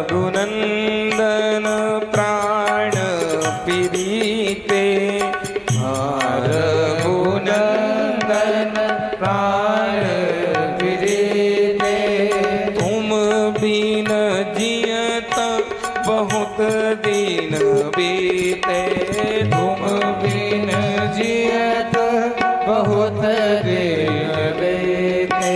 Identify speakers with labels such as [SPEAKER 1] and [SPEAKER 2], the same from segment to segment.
[SPEAKER 1] रघुनंदन प्राण पीड़िते, रघुनंदन प्राण पीड़िते, तुम बिन जियत बहुत दिन बीते, तुम बिन जियत बहुत दिन बीते।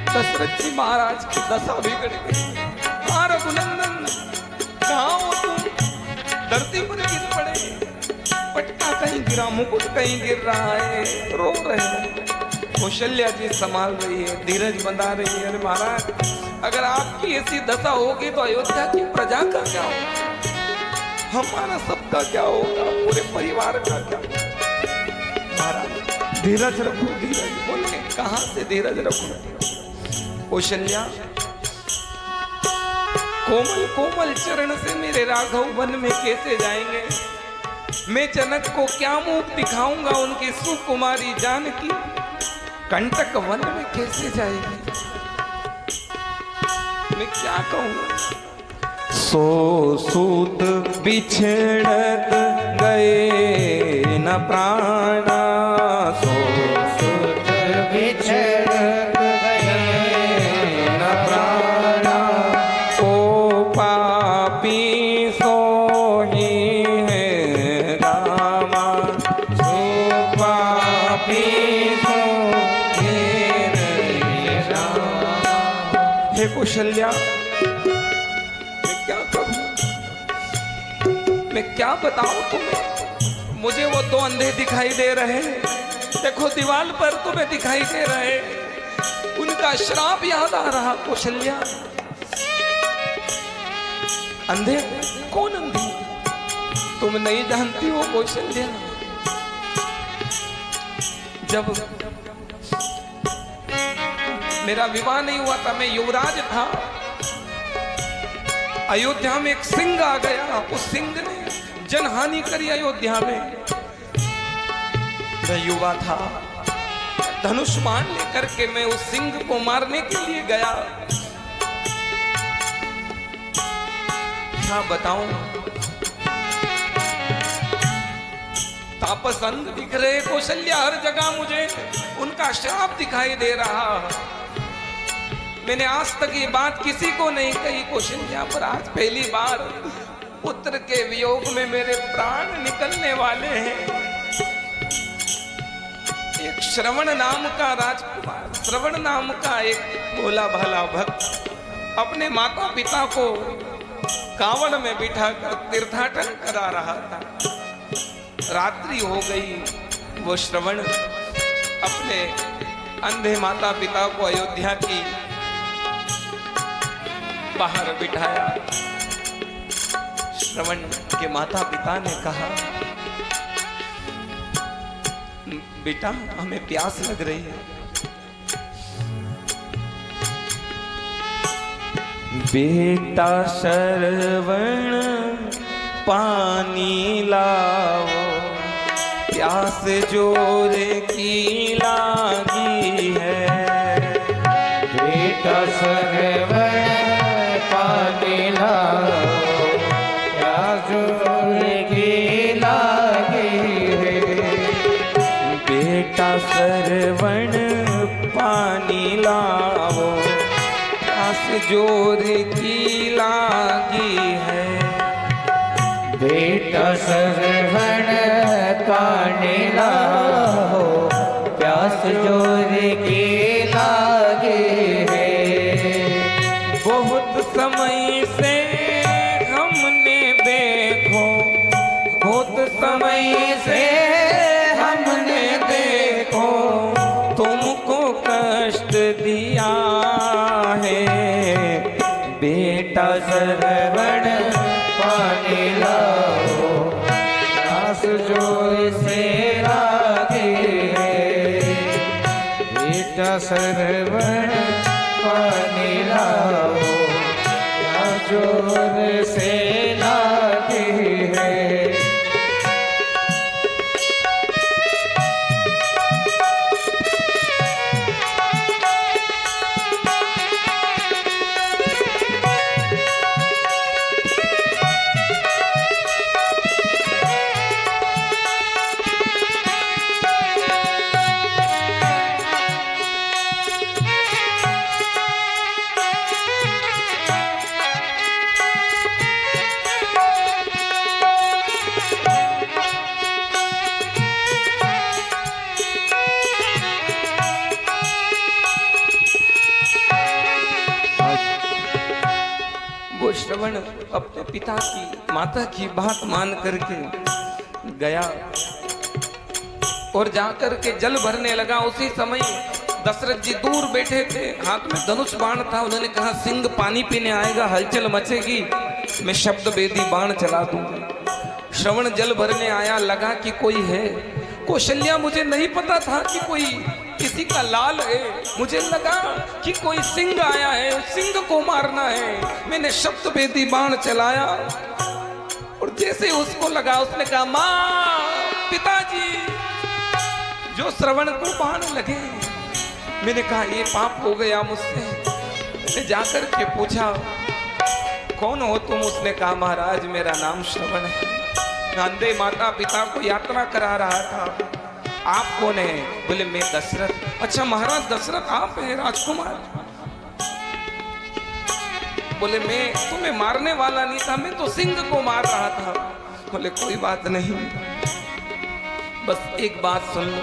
[SPEAKER 1] दशरथ जी महाराज की दशा बिगड़ गई। हाँ रघुनंदन, कहाँ हो तुम? धरती पर गिर पड़े, पटका कहीं गिरा, मुकुट कहीं गिर रहा है, रो रहे हैं। कौशल्या जी संभाल रही है, धीरज बंधा रही है। अरे महाराज, अगर आपकी ऐसी दशा होगी तो अयोध्या की प्रजा का क्या होगा, हमारा सबका क्या होगा, पूरे परिवार का क्या? महाराज धीरज रखो, धीरज। बोले कहाँ से धीरज रखो? कौशल्या, कोमल कोमल चरण से मेरे राघव वन में कैसे जाएंगे? मैं जनक को क्या मुंह दिखाऊंगा? उनकी सुकुमारी जानकी कंटक वन में कैसे जाएगी? मैं क्या कहूँ? सो सूत बिछड़त गए न प्राणा, सो सूत बिछड़त कौशल्या, मैं क्या करूं? मैं क्या बताऊं तुम्हें? मुझे वो दो अंधे दिखाई दे रहे, देखो दीवार पर तुम्हें दिखाई दे रहे, उनका श्राप याद आ रहा। कौशल्या, अंधे? कौन अंधे? तुम नहीं जानती हो कौशल्या। जब मेरा विवाह नहीं हुआ था, मैं युवराज था, अयोध्या में एक सिंह आ गया, उस सिंह ने जनहानि करी अयोध्या में। मैं युवा था, धनुष बाण लेकर के मैं उस सिंह को मारने के लिए गया। क्या बताऊं, तापस अंध दिख रहे कौशल्या, हर जगह मुझे उनका श्राप दिखाई दे रहा। मैंने आज तक ये बात किसी को नहीं कही कौशल्या, पर आज पहली बार पुत्र के वियोग में मेरे प्राण निकलने वाले हैं। एक श्रवण नाम का राजकुमार, श्रवण नाम का एक भोला भाला भक्त अपने माता पिता को कांवड़ में बिठाकर तीर्थाटन करा रहा था। रात्रि हो गई, वो श्रवण अपने अंधे माता पिता को अयोध्या की बाहर बिठाया। श्रवण के माता पिता ने कहा, बेटा हमें प्यास लग रही है। बेटा श्रवण पानी लाओ, प्यास जोर की लागी है। बेटा श्रवण पानी लाओ, प्यास जोर की लागी है। बेटा श्रवण पानी लाओ, प्यास जोर की लागी है।
[SPEAKER 2] बेटा श्रवण पानी लाओ, प्यास जोर की लागी है।
[SPEAKER 1] बहुत समय से हमने देखो, बहुत समय से हमने देखो, तुमको कष्ट दिया है। बेटा श्रवण
[SPEAKER 2] श्रवण पानी लाओ, क्या जोर से लागी है।
[SPEAKER 1] श्रवण अपने पिता की माता की बात मान करके गया और जाकर के जल भरने लगा। उसी समय दशरथ जी दूर बैठे थे, हाथ में धनुष बाण था। उन्होंने कहा सिंह पानी पीने आएगा, हलचल मचेगी, मैं शब्द वेदी बाण चला दूंगा। श्रवण जल भरने आया, लगा कि कोई है। कौशल्या मुझे नहीं पता था कि कोई किसी का लाल है, मुझे लगा कि कोई सिंह आया है, सिंह को मारना है। मैंने शब्द वेदी बाण चलाया और जैसे उसको लगा उसने कहा माँ, पिताजी, जो श्रवण को बाण लगे। मैंने कहा ये पाप हो गया मुझसे। मैंने जाकर के पूछा कौन हो तुम? उसने कहा महाराज मेरा नाम श्रवण है, अंधे माता पिता को यात्रा करा रहा था। आप कौन है? बोले मैं दशरथ। अच्छा महाराज दशरथ आप हैं राजकुमार? बोले मैं तुम्हें मारने वाला नहीं था, मैं तो सिंह को मार रहा था। बोले कोई बात नहीं, बस एक बात सुन लो।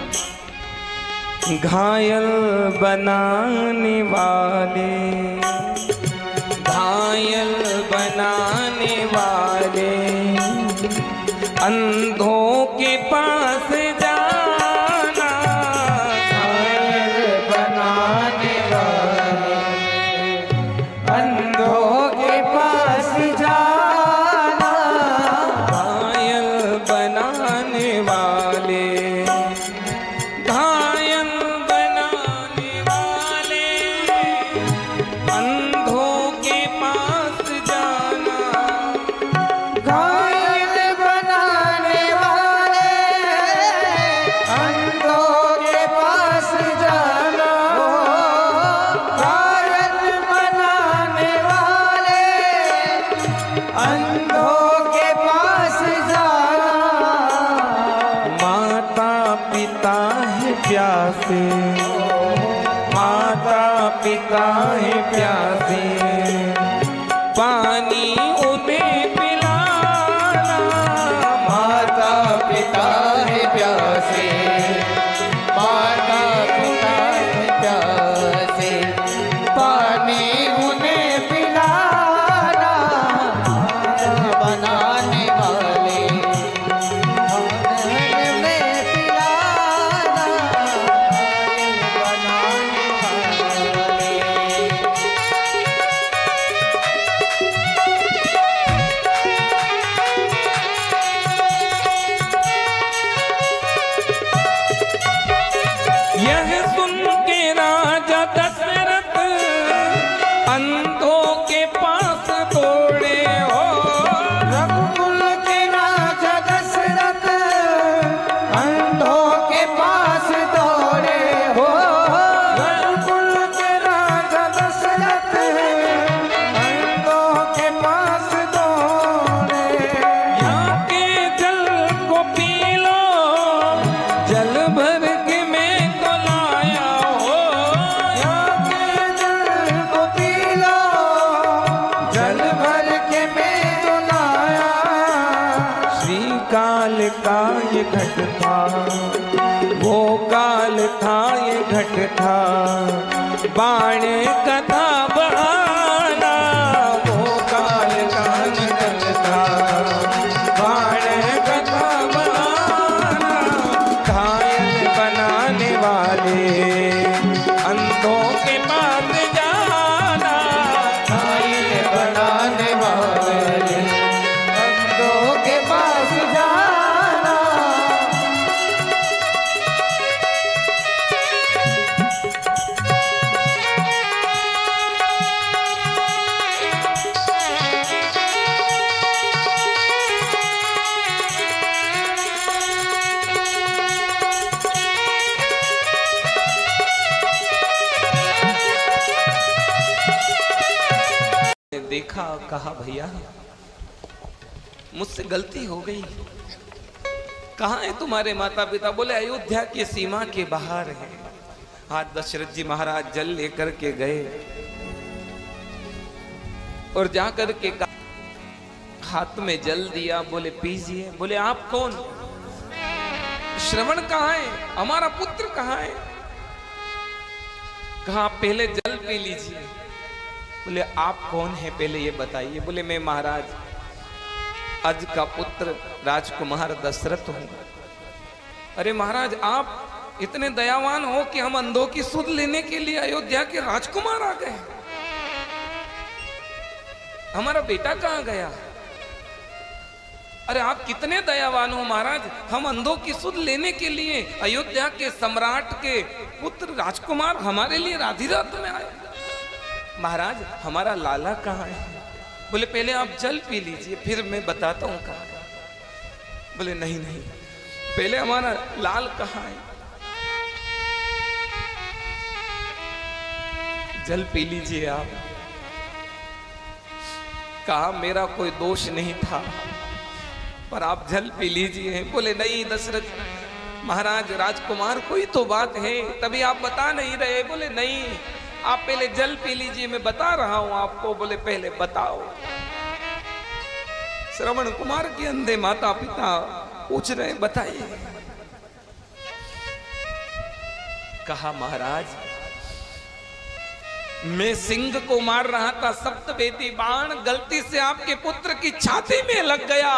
[SPEAKER 1] घायल बनाने वाले, घायल बनाने वाले अंधों के पास जाना,
[SPEAKER 2] घायल बनाने वाले अंधों के पास जाना,
[SPEAKER 1] घायल बनाने वाले, घायल बनाने वाले अंधों के पास जाना,
[SPEAKER 2] घायल बनाने वाले अंधों के पास जाना, घायल बनाने वाले अंधों के पास जाना।
[SPEAKER 1] माता पिता है प्यासे, माता पिता है प्यासे, पानी उन्हें पिलाना।
[SPEAKER 2] माता पिता है प्यासे, माता पिता है प्यासे, पानी उन्हें पिलाना। बनाने वाले में पिलाना, बनाने वाले।
[SPEAKER 1] यह सुन के राजा दशरथ अंधों के पास दौड़े हो।
[SPEAKER 2] रघुकुल के राजा दशरथ अंधों के पास दौड़े हो। रघुकुल के राजा दशरथ अंधों के पास दौड़े।
[SPEAKER 1] यहाँ के जल को पी लो, जल भर के मैं तो लाया हो।
[SPEAKER 2] यहाँ के जल को पी लो, जल भर के मैं तो लाया।
[SPEAKER 1] श्री काल का ये घट था, वो काल था ये घट था, बाण कथा बहाना। वो काल का ये घट था, बाण कथा बहाना। घायल बनाने वाले अंधों के पास जाना,
[SPEAKER 2] घायल बनाने वाले अंधों के पास जाना।
[SPEAKER 1] कहा भैया मुझसे गलती हो गई। कहाँ है तुम्हारे माता पिता? बोले अयोध्या की सीमा के बाहर है। आज दशरथ जी महाराज जल लेकर के गए और जाकर के हाथ में जल दिया, बोले पीजिए। बोले आप कौन? श्रवण कहाँ है? हमारा पुत्र कहाँ है? कहा पहले जल पी लीजिए। बोले आप कौन है पहले ये बताइए। बोले मैं महाराज अज का पुत्र राजकुमार दशरथ हूं। अरे महाराज आप इतने दयावान हो कि हम अंधों की सुध लेने के लिए अयोध्या के राजकुमार आ गए। हमारा बेटा कहां गया? अरे आप कितने दयावान हो महाराज, हम अंधों की सुध लेने के लिए अयोध्या के सम्राट के पुत्र राजकुमार हमारे लिए राधिरात में आए। महाराज हमारा लाला कहाँ है? बोले पहले आप जल पी लीजिए फिर मैं बताता हूं कहाँ है। बोले नहीं नहीं पहले हमारा लाल कहाँ है? जल पी लीजिए आप। कहा मेरा कोई दोष नहीं था पर आप जल पी लीजिए। बोले नहीं दशरथ महाराज राजकुमार कोई तो बात है तभी आप बता नहीं रहे। बोले नहीं आप पहले जल पी लीजिए मैं बता रहा हूं आपको। बोले पहले बताओ। श्रवण कुमार के अंधे माता पिता पूछ रहे बताइए। कहा महाराज मैं सिंह को मार रहा था, सप्तवेदी बाण गलती से आपके पुत्र की छाती में लग गया।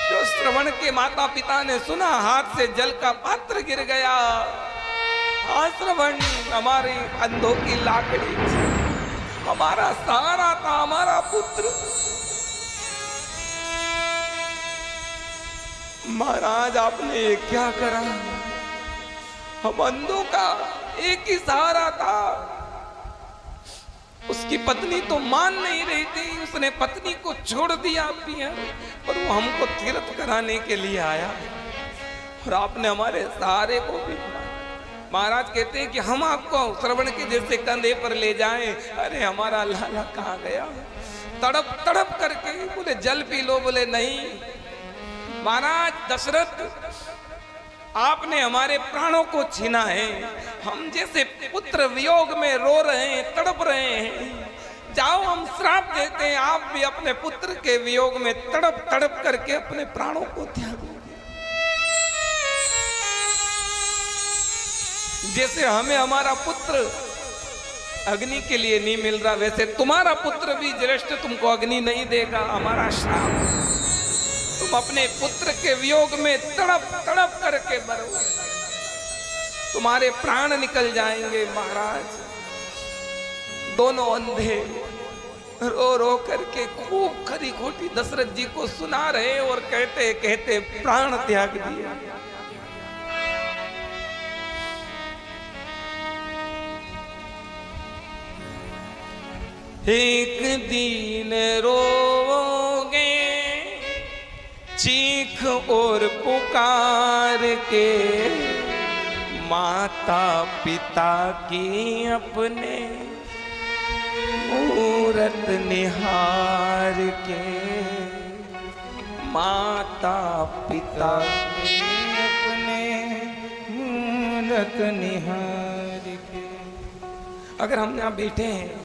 [SPEAKER 1] जो श्रवण के माता पिता ने सुना हाथ से जल का पात्र गिर गया। हाँ श्रवण हमारी अंधों की लाकड़ी हमारा सहारा था, हमारा पुत्र। महाराज आपने ये क्या करा? हम अंधों का एक ही सहारा था। उसकी पत्नी तो मान नहीं रही थी, उसने पत्नी को छोड़ दिया पिया, पर वो हमको तीर्थ कराने के लिए आया और आपने हमारे सहारे को भी। महाराज कहते हैं कि हम आपको श्रवण के जैसे कंधे पर ले जाएं। अरे हमारा लाला कहाँ गया? तड़प तड़प करके बोले जल पी लो। बोले नहीं महाराज दशरथ आपने हमारे प्राणों को छीना है। हम जैसे पुत्र वियोग में रो रहे हैं, तड़प रहे हैं। जाओ हम श्राप देते हैं आप भी अपने पुत्र के वियोग में तड़प तड़प करके अपने प्राणों को त्यागोगे। जैसे हमें हमारा पुत्र अग्नि के लिए नहीं मिल रहा वैसे तुम्हारा पुत्र भी ज्येष्ठ तुमको अग्नि नहीं देगा। हमारा श्राप तुम अपने पुत्र के वियोग में तड़प तड़प करके मरोगे, तुम्हारे प्राण निकल जाएंगे। महाराज दोनों अंधे रो रो करके खूब खरी खोटी दशरथ जी को सुना रहे और कहते कहते प्राण त्याग दिया। एक दिन रोगे चीख और पुकार के, माता पिता की अपने मूरत निहार के। माता पिता की अपने मूरत निहार के। अगर हम यहाँ बैठे हैं